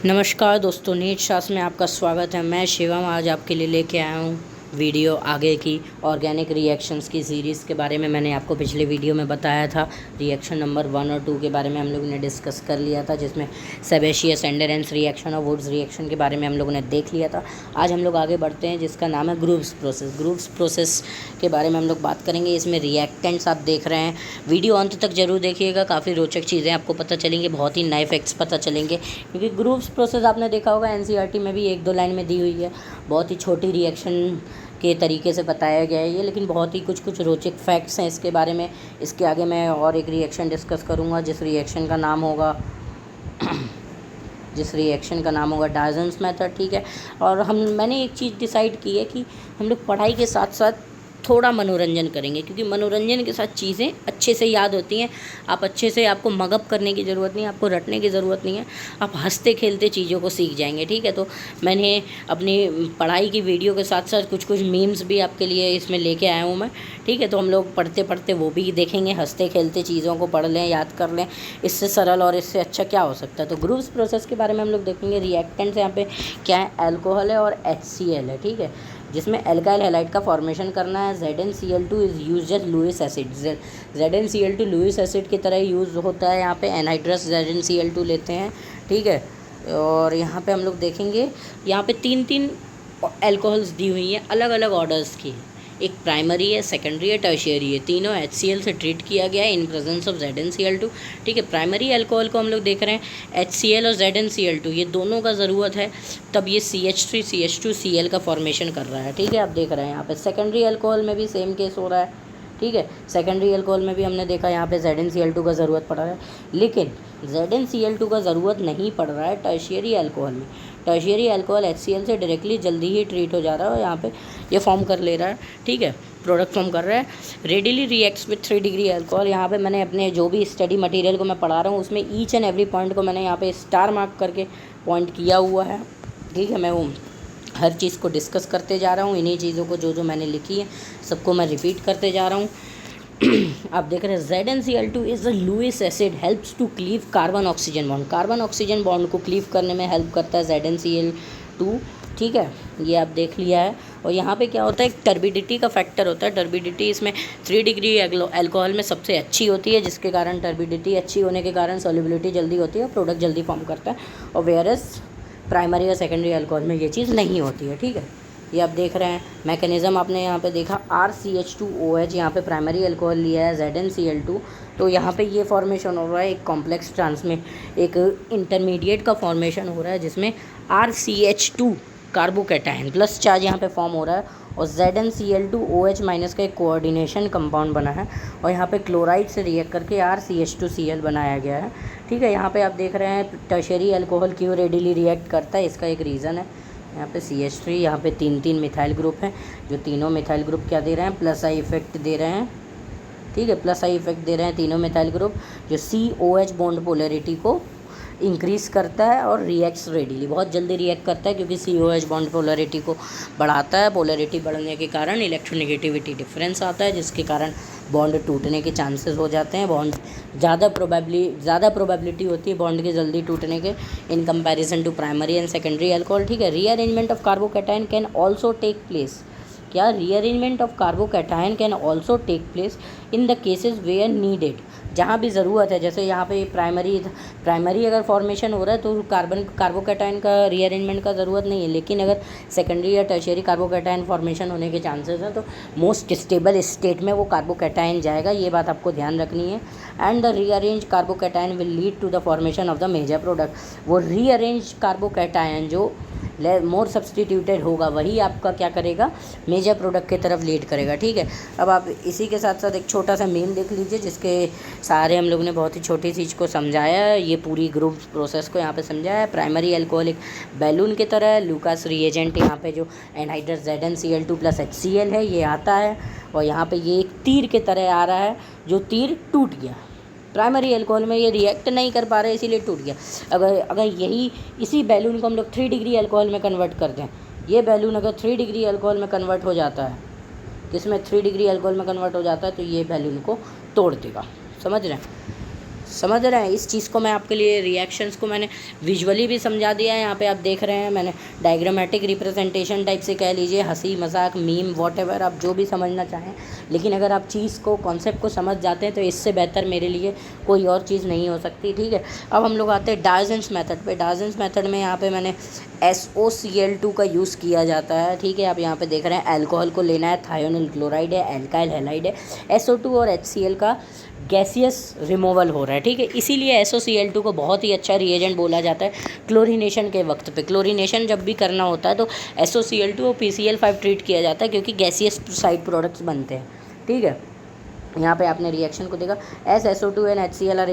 नमस्कार दोस्तों, नीट शास्त्र में आपका स्वागत है। मैं शिवम आज आपके लिए लेके आया हूँ वीडियो आगे की ऑर्गेनिक रिएक्शंस की सीरीज़ के बारे में। मैंने आपको पिछले वीडियो में बताया था, रिएक्शन नंबर 1 और 2 के बारे में हम लोगों ने डिस्कस कर लिया था, जिसमें सेबेशियस एंडेरेंस रिएक्शन और वुड्स रिएक्शन के बारे में हम लोगों ने देख लिया था। आज हम लोग आगे बढ़ते हैं, जिसका नाम है ग्रूव्स प्रोसेस। ग्रूव्स प्रोसेस के बारे में हम लोग बात करेंगे। इसमें रिएक्टेंट्स आप देख रहे हैं, वीडियो अंत तक जरूर देखिएगा, काफ़ी रोचक चीज़ें आपको पता चलेंगी, बहुत ही नए फैक्ट्स पता चलेंगे। क्योंकि ग्रूव्स प्रोसेस आपने देखा होगा एनसीईआरटी में भी 1-2 लाइन में दी हुई है। बहुत ही छोटी रिएक्शन के तरीके से बताया गया है ये, लेकिन बहुत ही कुछ रोचक फैक्ट्स हैं इसके बारे में। इसके आगे मैं और एक रिएक्शन डिस्कस करूँगा, जिस रिएक्शन का नाम होगा डायजन्स मेथड। ठीक है। और मैंने एक चीज़ डिसाइड की है कि हम लोग पढ़ाई के साथ साथ थोड़ा मनोरंजन करेंगे, क्योंकि मनोरंजन के साथ चीज़ें अच्छे से याद होती हैं। आप अच्छे से, आपको मगअप करने की ज़रूरत नहीं है, आपको रटने की ज़रूरत नहीं है, आप हंसते खेलते चीज़ों को सीख जाएंगे। ठीक है। तो मैंने अपनी पढ़ाई की वीडियो के साथ साथ कुछ मीम्स भी आपके लिए इसमें लेके आया हूँ मैं। ठीक है। तो हम लोग पढ़ते पढ़ते वो भी देखेंगे, हंसते खेलते चीज़ों को पढ़ लें, याद कर लें। इससे सरल और इससे अच्छा क्या हो सकता है। तो ग्रूव्स प्रोसेस के बारे में हम लोग देखेंगे। रिएक्टेंट्स यहाँ पे क्या है, अल्कोहल है और HCl है। ठीक है। जिसमें एल्काइल हैलाइड का फॉर्मेशन करना है। ZnCl2 is use as Lewis acid. ZnCl2 Lewis acid की तरह यूज़ होता है। यहाँ पे एनहाइड्रस ZnCl2 लेते हैं। ठीक है। और यहाँ पे हम लोग देखेंगे, यहाँ पे 3 एल्कोहल्स दी हुई हैं, अलग अलग ऑर्डर्स की। एक प्राइमरी है, सेकेंडरी है, टर्शियरी है। तीनों HCl से ट्रीट किया गया है इन प्रेजेंस ऑफ ZnCl2। ठीक है। प्राइमरी अल्कोहल को हम लोग देख रहे हैं HCl और ZnCl2, ये दोनों का ज़रूरत है, तब ये CH3CH2Cl का फॉर्मेशन कर रहा है। ठीक है। आप देख रहे हैं यहाँ पे सेकेंडरी अल्कोहल में भी सेम केस हो रहा है। ठीक है। सेकेंडरी अल्कोहल में भी हमने देखा यहाँ पे ZnCl2 का ज़रूरत पड़ रहा है, लेकिन ZnCl2 का ज़रूरत नहीं पड़ रहा है टर्शियरी अल्कोहल में। टर्शियरी अल्कोहल HCl से डायरेक्टली जल्दी ही ट्रीट हो जा रहा है और यहाँ पे ये फॉर्म कर ले रहा है। ठीक है। प्रोडक्ट फॉर्म कर रहा है। Readily reacts with 3 degree alcohol. यहाँ पे मैंने अपने जो भी स्टडी मटेरियल को मैं पढ़ा रहा हूँ, उसमें ईच एंड एवरी पॉइंट को मैंने यहाँ पे स्टार मार्क करके पॉइंट किया हुआ है। ठीक है। मैं वो हर चीज़ को डिस्कस करते जा रहा हूँ। इन्हीं चीज़ों को जो मैंने लिखी है सबको मैं रिपीट करते जा रहा हूँ। आप देख रहे हैं ZnCl2 is a Lewis acid, helps to cleave carbon oxygen bond. Carbon oxygen bond को क्लीव करने में हेल्प करता है ZnCl2। ठीक है। ये आप देख लिया है। और यहाँ पे क्या होता है, एक टर्बिडिटी का फैक्टर होता है। टर्बिडिटी इसमें 3 डिग्री अल्कोहल में सबसे अच्छी होती है, जिसके कारण टर्बिडिटी अच्छी होने के कारण सॉल्युबिलिटी जल्दी होती है और प्रोडक्ट जल्दी फॉर्म करता है। और वेयरस प्राइमरी और सेकेंडरी अल्कोहल में ये चीज़ नहीं होती है। ठीक है। ये आप देख रहे हैं मैकेनिज़्म, आपने यहाँ पे देखा RCH2OH, यहाँ पे प्राइमरी अल्कोहल लिया है ZnCl2, तो यहाँ पे ये फॉर्मेशन हो रहा है एक कॉम्प्लेक्स एक इंटरमीडिएट का फॉर्मेशन हो रहा है, जिसमें RCH2 कार्बोकैटायन प्लस चार्ज यहाँ पे फॉर्म हो रहा है और ZnCl2OH- का एक कोऑर्डिनेशन कंपाउंड बना है और यहाँ पे क्लोराइड से रिएक्ट करके RCH2Cl बनाया गया है। ठीक है। यहाँ पे आप देख रहे हैं टर्शियरी अल्कोहल क्यों रेडिली रिएक्ट करता है, इसका एक रीज़न है। यहाँ पे CH3, यहाँ पे 3 मिथाइल ग्रुप हैं, जो तीनों मिथाइल ग्रुप क्या दे रहे हैं, प्लस आई इफेक्ट दे रहे हैं। ठीक है। प्लस आई इफेक्ट दे रहे हैं तीनों मिथाइल ग्रुप, जो COH बॉन्ड पोलैरिटी को इंक्रीज़ करता है और रिएक्ट्स रेडिली, बहुत जल्दी रिएक्ट करता है, क्योंकि COH बॉन्ड पोलैरिटी को बढ़ाता है। पोलैरिटी बढ़ने के कारण इलेक्ट्रोनेगेटिविटी डिफरेंस आता है, जिसके कारण बॉन्ड टूटने के चांसेस हो जाते हैं। बॉन्ड ज़्यादा प्रोबेबिलिटी होती है बॉन्ड के जल्दी टूटने के in comparison to primary and secondary alcohol. ठीक है। Rearrangement of carbocation can also take place. क्या rearrangement of carbocation can also take place in the cases where needed, जहाँ भी ज़रूरत है। जैसे यहाँ पे प्राइमरी अगर फॉर्मेशन हो रहा है तो कार्बोकैटायन का रीअरेंजमेंट का ज़रूरत नहीं है, लेकिन अगर सेकेंडरी या टर्शियरी कार्बोकैटायन फॉर्मेशन होने के चांसेस हैं तो मोस्ट स्टेबल स्टेट में वो कार्बोकैटायन जाएगा। ये बात आपको ध्यान रखनी है। And the rearrange carbocation will lead to the formation of the major product. वो रीअरेंज कार्बोकैटायन जो मोर सब्सटीट्यूटेड होगा, वही आपका क्या करेगा, मेजर प्रोडक्ट की तरफ लीड करेगा। ठीक है। अब आप इसी के साथ साथ एक छोटा सा मीम देख लीजिए, जिसके सारे हम लोगों ने बहुत ही छोटी चीज़ को समझाया है। ये पूरी ग्रुप प्रोसेस को यहाँ पे समझाया है। प्राइमरी अल्कोहल एक बैलून की तरह है। लूकास रिएजेंट यहाँ पे जो एनहाइड्रस ZnCl2 प्लस HCl है, ये आता है और यहाँ पे ये एक तीर की तरह आ रहा है, जो तीर टूट गया। प्राइमरी अल्कोहल में ये रिएक्ट नहीं कर पा रहे, इसीलिए टूट गया। अगर इसी बैलून को हम लोग 3 डिग्री अल्कोहल में कन्वर्ट कर दें, ये बैलून अगर 3 डिग्री अल्कोहल में कन्वर्ट हो जाता है, किसमें 3 डिग्री अल्कोहल में कन्वर्ट हो जाता है, तो ये बैलून को तोड़ देगा। समझ रहे हैं। समझ रहे हैं। इस चीज़ को मैं आपके लिए रिएक्शंस को मैंने विजुअली भी समझा दिया है। यहाँ पे आप देख रहे हैं मैंने डायग्रामेटिक रिप्रेजेंटेशन टाइप से कह लीजिए, हंसी मजाक मीम वॉटेवर आप जो भी समझना चाहें, लेकिन अगर आप चीज़ को कॉन्सेप्ट को समझ जाते हैं तो इससे बेहतर मेरे लिए कोई और चीज़ नहीं हो सकती। ठीक है, अब हम लोग आते हैं डायजेंस मेथड पे। डायजेंस मेथड में यहाँ पे मैंने SOCl2 का यूज़ किया जाता है। ठीक है, आप यहाँ पे देख रहे हैं अल्कोहल को लेना है, थायोनिल क्लोराइड है, एल्काइल हैलाइड है, SO2 और HCl का गैसियस रिमूवल हो रहा है। ठीक है, इसीलिए SOCl2 को बहुत ही अच्छा रिएजेंट बोला जाता है क्लोरीनेशन के वक्त पे। क्लोरीनेशन जब भी करना होता है तो SOCl2 और PCl5 ट्रीट किया जाता है क्योंकि गैसियस साइड प्रोडक्ट्स बनते हैं। ठीक है, यहाँ पे आपने रिएक्शन को देखा, as SO2 and HCl are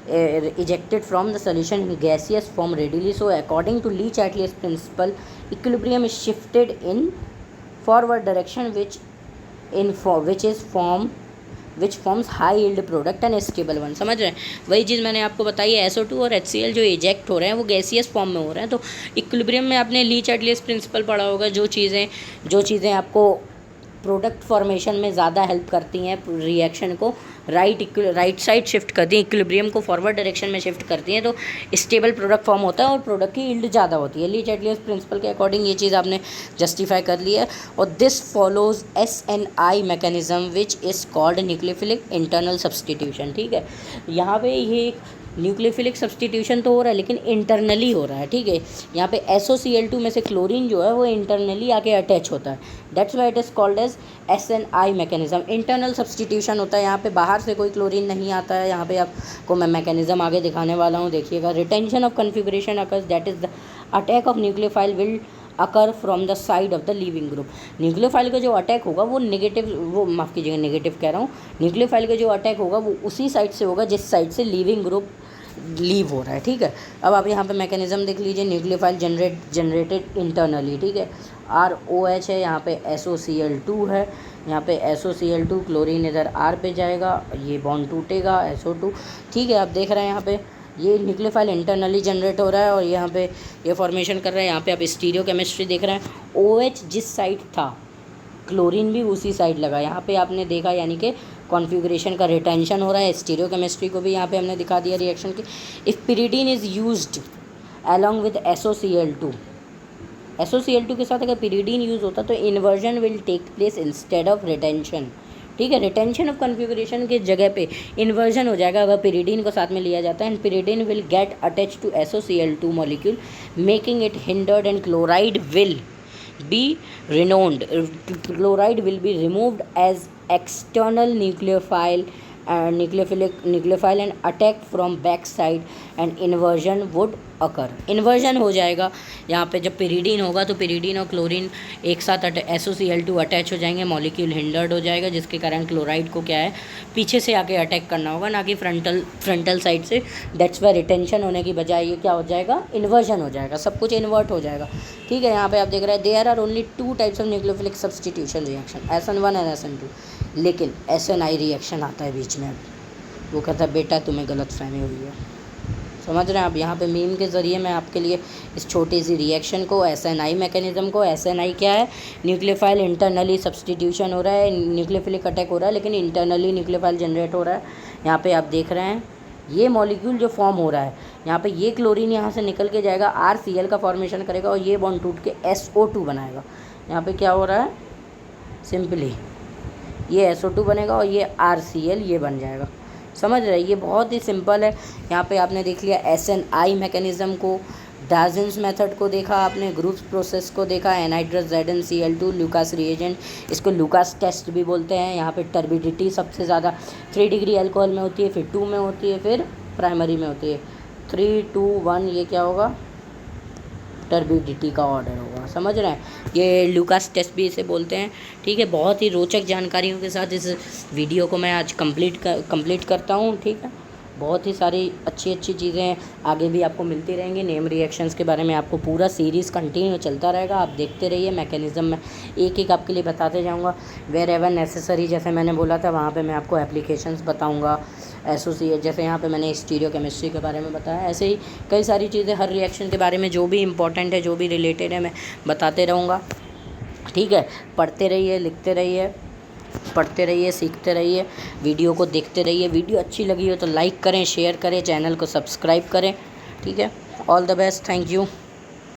ejected from the solution in gaseous form readily. So according to Le Chatelier's principle, equilibrium is shifted in forward direction which forms high yield product and stable one. समझ रहे हैं, वही चीज़ मैंने आपको बताई है। SO2 और HCl जो इजेक्ट हो रहे हैं वो गैसियस फॉर्म में हो रहे हैं। तो इक्विलिब्रियम में आपने ली चैटलियर्स प्रिंसिपल पढ़ा होगा, जो चीज़ें आपको प्रोडक्ट फॉर्मेशन में ज़्यादा हेल्प करती हैं, रिएक्शन को राइट साइड शिफ्ट करती हैं, इक्विलिब्रियम को फॉरवर्ड डायरेक्शन में शिफ्ट करती हैं, तो स्टेबल प्रोडक्ट फॉर्म होता है और प्रोडक्ट की यील्ड ज़्यादा होती है। ली चैटलियर्स प्रिंसिपल के अकॉर्डिंग ये चीज़ आपने जस्टिफाई कर ली है। और this follows SNI mechanism which is called nucleophilic internal substitution. ठीक है, यहाँ पे ये न्यूक्लियोफिलिक सब्सटीट्यूशन तो हो रहा है लेकिन इंटरनली हो रहा है। ठीक है, यहाँ पे SOCl2 में से क्लोरीन जो है वो इंटरनली आके अटैच होता है, that's why it is called as SNI mechanism. Internal substitution होता है, यहाँ पे बाहर से कोई क्लोरीन नहीं आता है। यहाँ पे आपको मैं मैकेनिज्म आगे दिखाने वाला हूँ, देखिएगा। Retention of configuration occurs, that is the attack of nucleophile will occur from the side of the leaving group. Nucleophile का जो अटैक होगा वो माफ़ कीजिएगा नेगेटिव कह रहा हूँ, न्यूक्लियोफाइल का जो अटैक होगा वो उसी साइड से होगा जिस साइड से लीविंग ग्रुप लीव हो रहा है। ठीक है, अब आप यहाँ पे मैकेनिज्म देख लीजिए, न्यूक्लियोफाइल जनरेटेड इंटरनली। ठीक है, ROH है, यहाँ पे SOCl2 है, यहाँ पे SOCl2 क्लोरीन इधर R पे जाएगा, ये बॉन्ड टूटेगा SO2। ठीक है, आप देख रहे हैं यहाँ पे ये न्यूक्लियोफाइल इंटरनली जनरेट हो रहा है और यहाँ पे ये फॉर्मेशन कर रहा है। यहाँ पे आप स्टीरियो केमिस्ट्री देख रहे हैं, OH जिस साइड था क्लोरीन भी उसी साइड लगा, यहाँ पे आपने देखा, यानी कि कॉन्फ़िगरेशन का रिटेंशन हो रहा है। स्टीरियो केमिस्ट्री को भी यहाँ पे हमने दिखा दिया रिएक्शन की। If pyridine is used along with SOCl2 के साथ अगर पिरिडीन यूज़ होता तो inversion will take place instead of retention. ठीक है, रिटेंशन ऑफ कॉन्फ़िगरेशन के जगह पे इन्वर्जन हो जाएगा अगर पिरिडीन को साथ में लिया जाता है। And pyridine will get attach to SOCl2 molecule making it hindered and chloride will be renowned. Chloride will be removed as external nucleophile and attack from back side and inversion would occur. Inversion हो जाएगा यहाँ पे जब pyridine होगा तो pyridine और chlorine एक साथ SOCl2 अटैच हो जाएंगे, मॉलिक्यूल हिंडर्ड हो जाएगा, जिसके कारण क्लोराइड को क्या है पीछे से आके अटैक करना होगा, ना कि फ्रंटल साइड से। दैट्स वाई रिटेंशन होने की बजाय ये क्या हो जाएगा, इन्वर्जन हो जाएगा, सब कुछ इन्वर्ट हो जाएगा। ठीक है, यहाँ पे आप देख रहे हैं there are only 2 types of nucleophilic substitution reaction, SN1 and SN2, लेकिन SNI रिएक्शन आता है बीच में। वो कहता है बेटा तुम्हें गलत फहमी हुई है। समझ रहे हैं आप, यहाँ पे मीम के ज़रिए मैं आपके लिए इस छोटी सी रिएक्शन को, SNI मैकेनिज्म को, SNI क्या है, न्यूक्लियोफाइल इंटरनली सब्सटीट्यूशन हो रहा है, न्यूक्लियोफिलिक अटैक हो रहा है लेकिन इंटरनली न्यूक्लियोफाइल जनरेट हो रहा है। यहाँ पे आप देख रहे हैं ये मॉलिक्यूल जो फॉर्म हो रहा है, यहाँ पे ये क्लोरीन यहाँ से निकल के जाएगा, RCl का फॉर्मेशन करेगा और ये बॉन्ड टूट के SO2 बनाएगा। यहाँ पे क्या हो रहा है, सिंपली ये SO2 बनेगा और ये RCl ये बन जाएगा। समझ रहे, ये बहुत ही सिंपल है। यहाँ पे आपने देख लिया SNI मैकेनिज़्म को, डायजेंस मेथड को देखा आपने, ग्रुप्स प्रोसेस को देखा, एनहाइड्रस ZnCl2, लूकास रिएजेंट, इसको लूकास टेस्ट भी बोलते हैं। यहाँ पे टर्बिडिटी सबसे ज़्यादा 3 डिग्री अल्कोहल में होती है, फिर 2 में होती है, फिर प्राइमरी में होती है। 3, 2, 1 ये क्या होगा, टर्बिडिटी का ऑर्डर होगा। समझ रहे हैं, ये लूकास टेस्ट भी इसे बोलते हैं। ठीक है, बहुत ही रोचक जानकारियों के साथ इस वीडियो को मैं आज कंप्लीट करता हूँ। ठीक है, बहुत ही सारी अच्छी चीज़ें आगे भी आपको मिलती रहेंगी। नेम रिएक्शंस के बारे में आपको पूरा सीरीज़ कंटिन्यू चलता रहेगा, आप देखते रहिए। मैकेनिज़्म में एक आपके लिए बताते जाऊँगा, वेयर एवर नेसेसरी, जैसे मैंने बोला था वहाँ पे मैं आपको एप्लीकेशंस बताऊँगा। एसोसिएट, जैसे यहाँ पे मैंने स्टीरियो केमिस्ट्री के बारे में बताया, ऐसे ही कई सारी चीज़ें हर रिएक्शन के बारे में जो भी इम्पोर्टेंट है, जो भी रिलेटेड है, मैं बताते रहूँगा। ठीक है, पढ़ते रहिए, लिखते रहिए। पढ़ते रहिए, सीखते रहिए, वीडियो को देखते रहिए। वीडियो अच्छी लगी हो तो लाइक करें, शेयर करें, चैनल को सब्सक्राइब करें। ठीक है, all the best, thank you.